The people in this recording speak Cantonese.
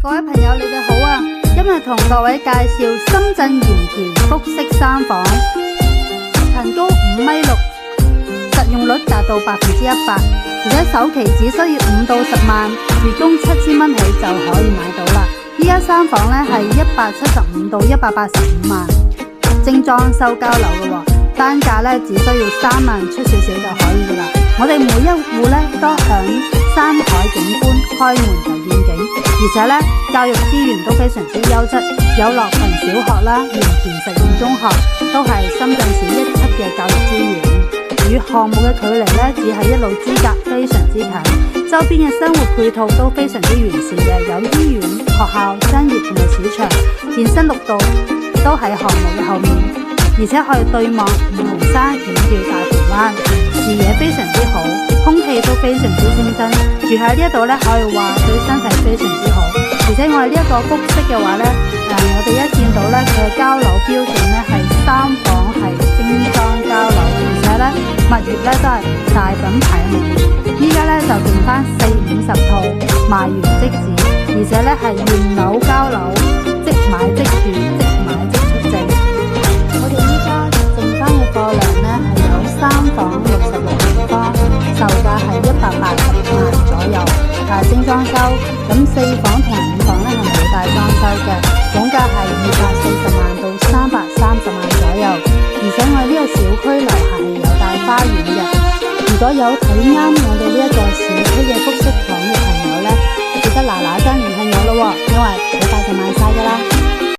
各位朋友，你哋好啊！今日同各位介紹深圳鹽田複式3房，層高5.6米，實用率達到100%，而且首期只需要5到10萬，月供7000蚊起就可以買到啦。依家3房呢係175到185萬，精裝修交樓嘅喎，單價呢只需要3萬出少少就可以噶啦。我哋每一戶呢都享山海景觀，開門就見景，而且呢教育資源都非常之優質，有樂群小學啦、鹽田實驗中學都係深圳市1級嘅教育資源，與項目嘅距離呢只係1路之隔，非常之近。周邊嘅生活配套都非常之完善嘅，有醫院、學校、商業同埋市場、健身綠道都喺項目嘅後面，而且可以對望五湖山、遠眺大盤灣，視野非常之好，空氣都非常之清新。住喺呢一度呢，可以話對身體非常之好。而且我哋呢一個複式嘅話呢，我哋一見到呢，佢嘅交樓標準呢係3房係精裝交樓，而且呢物業呢都係大品牌嘅物業。依家呢就剩翻40-50套，賣完即止，而且呢係現樓交樓，即買即住，即買即出證。我哋依家剩翻嘅貨量呢係有3房66平方，售價係180萬左右，精裝修。咁4房同埋5房呢係冇帶裝修嘅，總價係240萬到330萬左右。而且我哋呢個小區樓下係有帶花園嘅。如果有睇啱我哋呢一個小區嘅複式房嘅朋友呢，記得嗱嗱聲聯繫我咯，因為好快就賣晒噶啦。